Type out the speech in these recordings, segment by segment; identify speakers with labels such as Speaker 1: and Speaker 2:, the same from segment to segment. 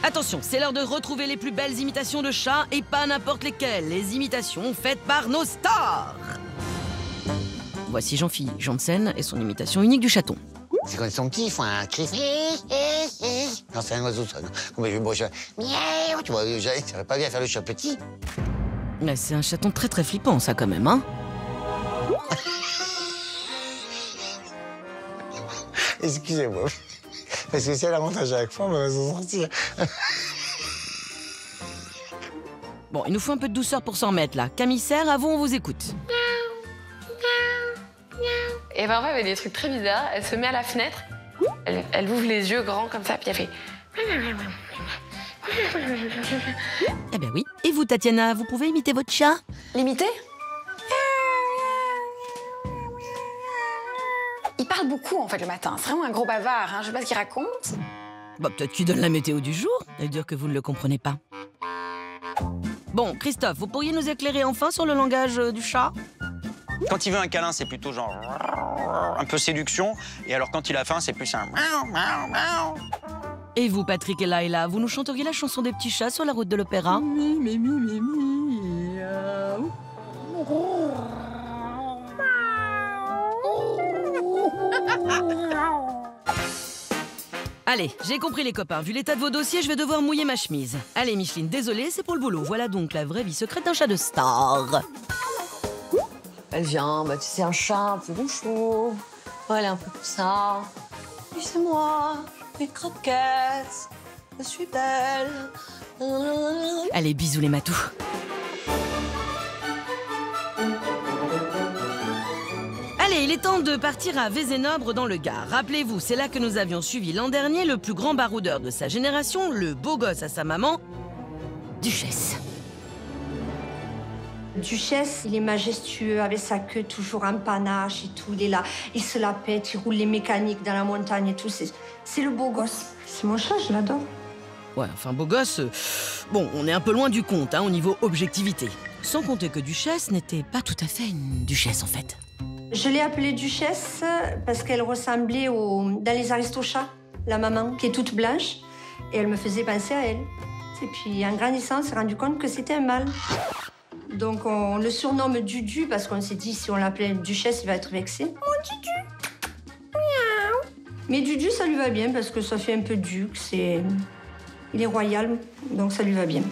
Speaker 1: Attention, c'est l'heure de retrouver les plus belles imitations de chats et pas n'importe lesquelles. Les imitations faites par nos stars. Voici Jean-Philippe Janssen et son imitation unique du chaton.
Speaker 2: C'est quand ils sont petits, ils font un cri. Non, c'est un oiseau, ça. Bon, miaou, tu vois, j'arrive pas bien à faire le chat petit.
Speaker 1: Mais c'est un chaton très très flippant, ça, quand même, hein.
Speaker 2: Excusez-moi. Parce que si elle a montage à chaque fois, on va s'en sortir.
Speaker 1: Bon, il nous faut un peu de douceur pour s'en mettre, là. Camissaire, à vous, on vous écoute.
Speaker 3: Et parfois, elle fait des trucs très bizarres. Elle se met à la fenêtre, elle ouvre les yeux grands comme ça, puis elle fait...
Speaker 1: Eh ben oui. Et vous, Tatiana, vous pouvez imiter votre chat?
Speaker 3: L'imiter? Il parle beaucoup, en fait, le matin. C'est vraiment un gros bavard, hein. Je sais pas ce qu'il raconte.
Speaker 1: Bah, peut-être qu'il donne la météo du jour. Et dire que vous ne le comprenez pas. Bon, Christophe, vous pourriez nous éclairer enfin sur le langage du chat?
Speaker 4: Quand il veut un câlin, c'est plutôt genre un peu séduction. Et alors quand il a faim, c'est plus un
Speaker 1: Et vous, Patrick et Laïla, vous nous chanteriez la chanson des petits chats sur la route de l'opéra? Allez, j'ai compris les copains. Vu l'état de vos dossiers, je vais devoir mouiller ma chemise. Allez, Micheline, désolée, c'est pour le boulot. Voilà donc la vraie vie secrète d'un chat de star.
Speaker 5: Elle vient, bah tu sais, un chat un peu gonflou. Elle est un peu comme ça. Oui, c'est moi, une croquette. Je suis belle.
Speaker 1: Allez, bisous les matous. Allez, il est temps de partir à Vézénobre dans le Gard. Rappelez-vous, c'est là que nous avions suivi l'an dernier le plus grand baroudeur de sa génération, le beau gosse à sa maman, Duchesse.
Speaker 6: Duchesse, il est majestueux, avec sa queue toujours en panache et tout. Il est là, il se la pète, il roule les mécaniques dans la montagne et tout. C'est le beau gosse. C'est mon chat, je l'adore.
Speaker 1: Ouais, enfin, beau gosse, bon, on est un peu loin du compte, hein, au niveau objectivité. Sans compter que Duchesse n'était pas tout à fait une duchesse, en fait.
Speaker 6: Je l'ai appelée Duchesse parce qu'elle ressemblait dans les Aristochats, la maman, qui est toute blanche. Et elle me faisait penser à elle. Et puis, en grandissant, on s'est rendu compte que c'était un mâle. Donc, on le surnomme Dudu parce qu'on s'est dit, si on l'appelait Duchesse, il va être vexé. Mon Dudu! Miaou! Mais Dudu, ça lui va bien parce que ça fait un peu duc. Il est royal, donc ça lui va bien.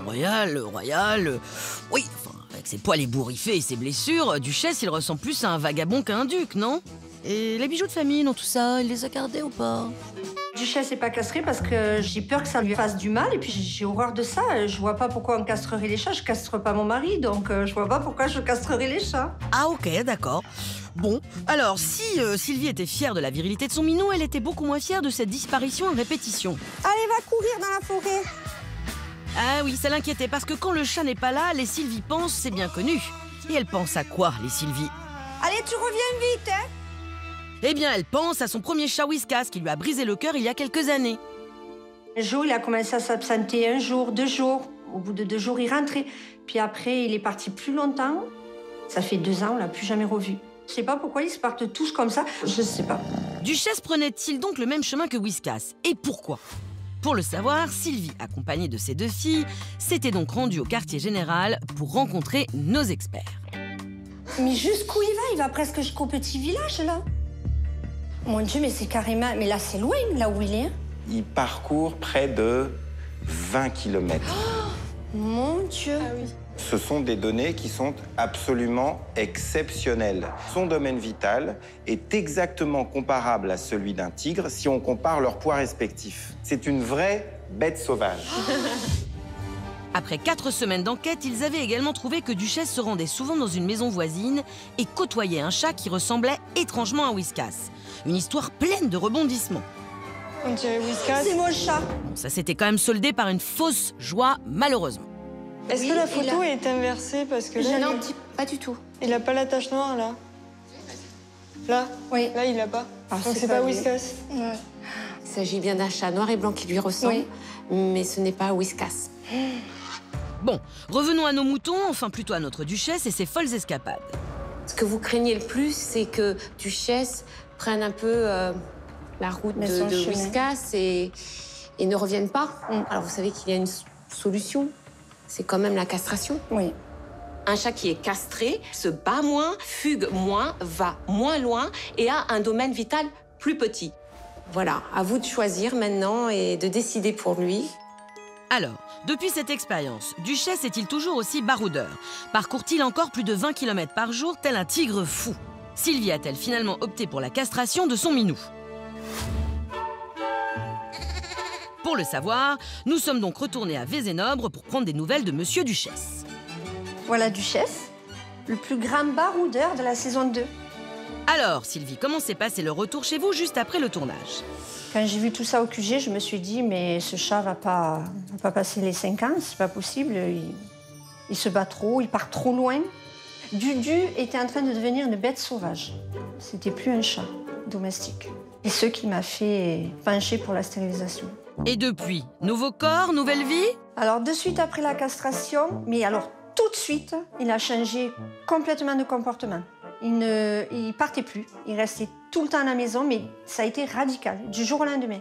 Speaker 1: Royal. Oui, enfin, avec ses poils ébouriffés et ses blessures, Duchesse, il ressemble plus à un vagabond qu'à un duc, non? Et les bijoux de famille, non, tout ça, il les a gardés ou pas?
Speaker 6: Duchesse n'est pas castrée parce que j'ai peur que ça lui fasse du mal et puis j'ai horreur de ça. Je vois pas pourquoi on castrerait les chats. Je castre pas mon mari, donc je vois pas pourquoi je castrerais les chats.
Speaker 1: Ah ok, d'accord. Bon, alors si Sylvie était fière de la virilité de son minou, elle était beaucoup moins fière de cette disparition à répétition.
Speaker 6: Allez, va courir dans la forêt.
Speaker 1: Ah oui, ça l'inquiétait parce que quand le chat n'est pas là, les Sylvie pensent, c'est bien connu. Et elles pensent à quoi, les Sylvie?
Speaker 6: Allez, tu reviens vite, hein.
Speaker 1: Eh bien, elle pense à son premier chat Whiskas qui lui a brisé le cœur il y a quelques années.
Speaker 6: Un jour, il a commencé à s'absenter 1 jour, 2 jours. Au bout de 2 jours, il rentrait. Puis après, il est parti plus longtemps. Ça fait 2 ans, on l'a plus jamais revu. Je sais pas pourquoi ils se partent tous comme ça. Je sais pas.
Speaker 1: Duchesse prenait-il donc le même chemin que Whiskas? Et pourquoi? Pour le savoir, Sylvie, accompagnée de ses 2 filles, s'était donc rendue au quartier général pour rencontrer nos experts.
Speaker 6: Mais jusqu'où il va? Il va presque jusqu'au petit village, là. Mon Dieu, mais c'est carrément... Mais là, c'est loin, là où il est. Hein.
Speaker 7: Il parcourt près de 20 km.
Speaker 6: Oh, mon Dieu.
Speaker 3: Ah oui.
Speaker 7: Ce sont des données qui sont absolument exceptionnelles. Son domaine vital est exactement comparable à celui d'un tigre si on compare leurs poids respectifs. C'est une vraie bête sauvage.
Speaker 1: Après 4 semaines d'enquête, ils avaient également trouvé que Duchesse se rendait souvent dans une maison voisine et côtoyait un chat qui ressemblait étrangement à Whiskas. Une histoire pleine de rebondissements.
Speaker 3: On dirait Whiskas.
Speaker 6: C'est mon chat.
Speaker 1: Bon, ça s'était quand même soldé par une fausse joie, malheureusement.
Speaker 8: Est-ce que la photo est inversée parce que là,
Speaker 6: Non, pas du tout.
Speaker 8: il a pas la tache noire, là? Là?
Speaker 6: Oui.
Speaker 8: Là, il l'a pas.
Speaker 6: Ah,
Speaker 8: Donc
Speaker 6: c'est
Speaker 8: c'est
Speaker 6: pas
Speaker 8: pas
Speaker 6: lui.
Speaker 8: Whiskas.
Speaker 6: Ouais.
Speaker 3: Il s'agit bien d'un chat noir et blanc qui lui ressemble,
Speaker 6: Oui.
Speaker 3: mais ce n'est pas Whiskas.
Speaker 1: Bon, revenons à nos moutons, enfin plutôt à notre Duchesse et ses folles escapades.
Speaker 3: Ce que vous craignez le plus, c'est que Duchesse prenne un peu la route
Speaker 6: Mais son
Speaker 3: de
Speaker 6: chemin.
Speaker 3: Whiskas et
Speaker 9: et ne reviennent pas. Alors vous savez qu'il y a une solution, c'est quand même la castration.
Speaker 6: Oui.
Speaker 9: Un chat qui est castré se bat moins, fugue moins, va moins loin et a un domaine vital plus petit. Voilà, à vous de choisir maintenant et de décider pour lui.
Speaker 1: Alors, depuis cette expérience, Duchesse est-il toujours aussi baroudeur? Parcourt-il encore plus de 20 km par jour, tel un tigre fou? Sylvie a-t-elle finalement opté pour la castration de son minou? Pour le savoir, nous sommes donc retournés à Vézénobre pour prendre des nouvelles de Monsieur Duchesse.
Speaker 6: Voilà Duchesse, le plus grand baroudeur de la saison 2.
Speaker 1: Alors, Sylvie, comment s'est passé le retour chez vous juste après le tournage?
Speaker 6: Quand j'ai vu tout ça au QG, je me suis dit, mais ce chat va pas passer les 5 ans, c'est pas possible. Il se bat trop, il part trop loin. Dudu était en train de devenir une bête sauvage. C'était plus un chat domestique. Et ce qui m'a fait pencher pour la stérilisation.
Speaker 1: Et depuis, nouveau corps, nouvelle vie?
Speaker 6: Alors, de suite après la castration, mais alors tout de suite, il a changé complètement de comportement. Il partait plus, il restait tout le temps à la maison, mais ça a été radical, du jour au lendemain.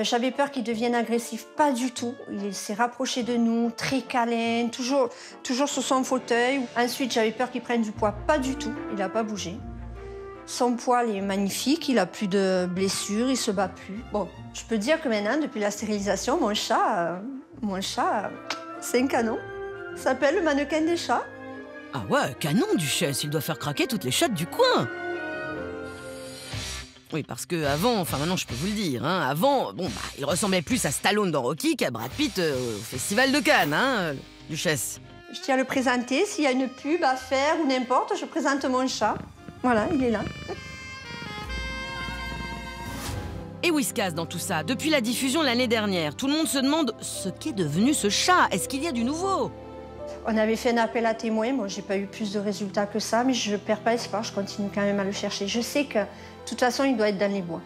Speaker 6: J'avais peur qu'il devienne agressif, pas du tout. Il s'est rapproché de nous, très câlin, toujours sur son fauteuil. Ensuite, j'avais peur qu'il prenne du poids, pas du tout, il n'a pas bougé. Son poil est magnifique, il n'a plus de blessures, il se bat plus. Bon, je peux dire que maintenant, depuis la stérilisation, mon chat, c'est un canon. Il s'appelle le mannequin des chats.
Speaker 1: Ah ouais, canon, Duchesse, il doit faire craquer toutes les chattes du coin. Oui, parce que avant, enfin maintenant je peux vous le dire, hein, avant, bon bah, il ressemblait plus à Stallone dans Rocky qu'à Brad Pitt au Festival de Cannes, hein, Duchesse.
Speaker 6: Je tiens à le présenter, s'il y a une pub à faire ou n'importe, je présente mon chat. Voilà, il est là.
Speaker 1: Et Whiskas dans tout ça, depuis la diffusion l'année dernière, tout le monde se demande ce qu'est devenu ce chat. Est-ce qu'il y a du nouveau?
Speaker 6: On avait fait un appel à témoins, moi j'ai pas eu plus de résultats que ça, mais je perds pas espoir, je continue quand même à le chercher. Je sais que, de toute façon, il doit être dans les bois.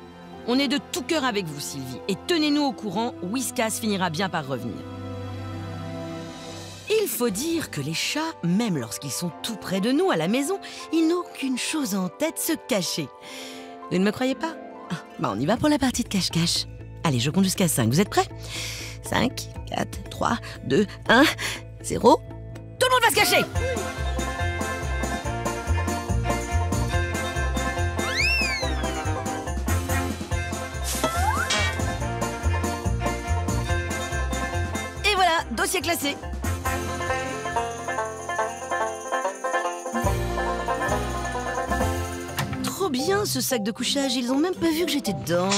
Speaker 1: On est de tout cœur avec vous, Sylvie, et tenez-nous au courant, Whiskas finira bien par revenir. Il faut dire que les chats, même lorsqu'ils sont tout près de nous à la maison, ils n'ont qu'une chose en tête, se cacher. Vous ne me croyez pas? Bah on y va pour la partie de cache-cache. Allez, je compte jusqu'à 5, vous êtes prêts? 5, 4, 3, 2, 1, 0... Tout le monde va se cacher! Et voilà, dossier classé. Trop bien ce sac de couchage, ils ont même pas vu que j'étais dedans.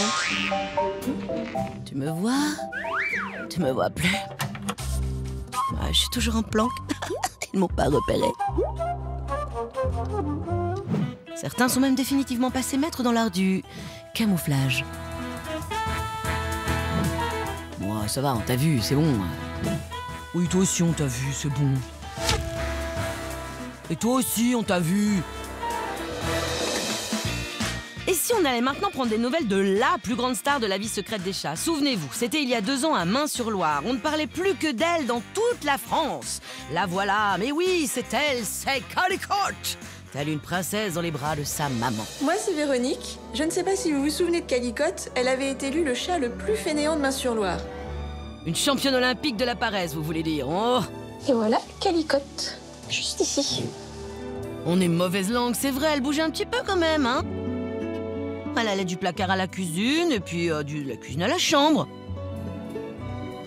Speaker 1: Tu me vois? Tu me vois plus? Ah, je suis toujours en planque. Ils m'ont pas repéré. Certains sont même définitivement passés maîtres dans l'art du camouflage. Moi, ça va, on t'a vu, c'est bon. Oui, toi aussi, on t'a vu, c'est bon. Et toi aussi, on t'a vu. Et si on allait maintenant prendre des nouvelles de la plus grande star de la vie secrète des chats? Souvenez-vous, c'était il y a 2 ans à Main-sur-Loire. On ne parlait plus que d'elle dans toute la France. La voilà, mais oui, c'est elle, c'est Calicotte, telle une princesse dans les bras de sa maman.
Speaker 10: Moi, c'est Véronique. Je ne sais pas si vous vous souvenez de Calicotte, elle avait été élue le chat le plus fainéant de Main-sur-Loire.
Speaker 1: Une championne olympique de la paresse, vous voulez dire? Oh.
Speaker 10: Et voilà, Calicotte, juste ici.
Speaker 1: On est mauvaise langue, c'est vrai, elle bougeait un petit peu quand même, hein? Elle allait du placard à la cuisine, et puis de la cuisine à la chambre.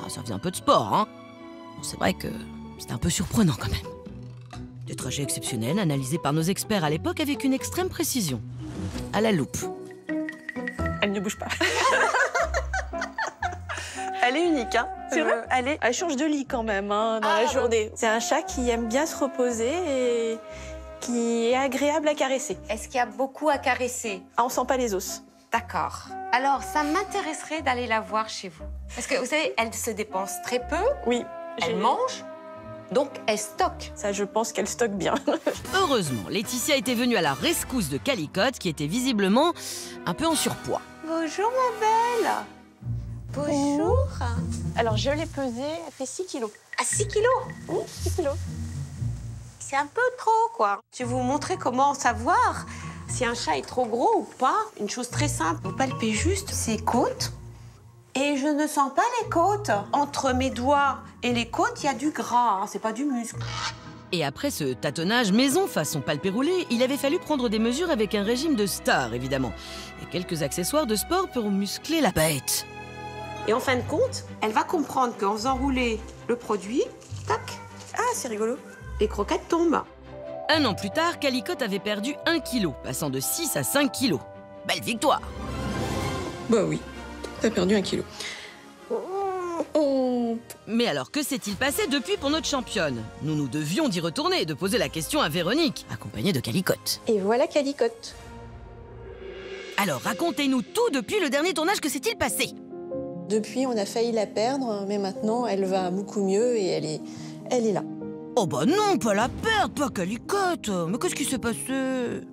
Speaker 1: Ah, ça faisait un peu de sport, hein? Bon, c'est vrai que c'était un peu surprenant quand même. Des trajets exceptionnels, analysés par nos experts à l'époque avec une extrême précision. À la loupe.
Speaker 10: Elle ne bouge pas. Elle est unique, hein? C'est vrai? Elle change de lit quand même, hein, dans la journée. C'est un chat qui aime bien se reposer et qui est agréable à caresser.
Speaker 9: Est-ce qu'il y a beaucoup à caresser?
Speaker 10: Ah, on sent pas les os.
Speaker 9: D'accord. Alors, ça m'intéresserait d'aller la voir chez vous. Parce que, vous savez, elle se dépense très peu.
Speaker 10: Oui.
Speaker 9: Elle mange, donc elle stocke.
Speaker 10: Ça, je pense qu'elle stocke bien.
Speaker 1: Heureusement, Laetitia était venue à la rescousse de Calicotte, qui était visiblement un peu en surpoids.
Speaker 9: Bonjour, ma belle. Bonjour.
Speaker 10: Alors, je l'ai pesée, elle fait 6 kilos.
Speaker 9: À 6 kilos?
Speaker 10: Oui, 6 kilos.
Speaker 9: C'est un peu trop, quoi. Je vais vous montrer comment savoir si un chat est trop gros ou pas. Une chose très simple, vous palpez juste ses côtes Et je ne sens pas les côtes. Entre mes doigts et les côtes, il y a du gras, hein, c'est pas du muscle.
Speaker 1: Et après ce tâtonnage maison façon palpéroulé, il avait fallu prendre des mesures avec un régime de star, évidemment. Et quelques accessoires de sport pour muscler la bête.
Speaker 9: Et en fin de compte, elle va comprendre qu'en faisant rouler le produit, tac,
Speaker 10: Ah, c'est rigolo.
Speaker 9: les croquettes tombent.
Speaker 1: 1 an plus tard, Calicotte avait perdu 1 kg, passant de 6 à 5 kilos. Belle victoire!
Speaker 11: Bah oui, t'as perdu 1 kilo.
Speaker 1: Mais alors, que s'est-il passé depuis pour notre championne? Nous devions d'y retourner et de poser la question à Véronique, accompagnée de Calicotte.
Speaker 10: Et voilà Calicotte.
Speaker 1: Alors, racontez-nous tout depuis le dernier tournage, que s'est-il passé?
Speaker 11: Depuis, on a failli la perdre, mais maintenant, elle va beaucoup mieux et elle est là.
Speaker 1: Oh bah non, pas la perdre, pas Calicotte. Mais qu'est-ce qui s'est passé?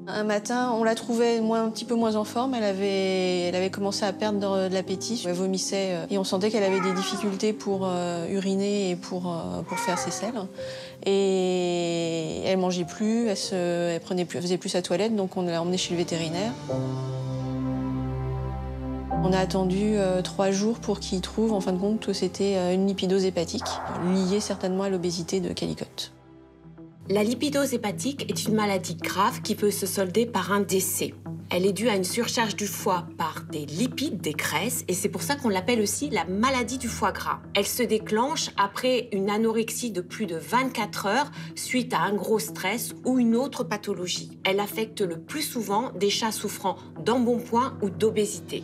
Speaker 11: Un matin, on la trouvait un petit peu moins en forme. Elle avait commencé à perdre de l'appétit. Elle vomissait et on sentait qu'elle avait des difficultés pour uriner et pour faire ses selles. Et elle mangeait plus, elle faisait plus sa toilette, donc on l'a emmenée chez le vétérinaire. On a attendu 3 jours pour qu'il trouve, en fin de compte, que c'était une lipidose hépatique, liée certainement à l'obésité de Calicotte.
Speaker 9: La lipidose hépatique est une maladie grave qui peut se solder par un décès. Elle est due à une surcharge du foie par des lipides, des graisses, et c'est pour ça qu'on l'appelle aussi la maladie du foie gras. Elle se déclenche après une anorexie de plus de 24 heures suite à un gros stress ou une autre pathologie. Elle affecte le plus souvent des chats souffrant d'embonpoint ou d'obésité.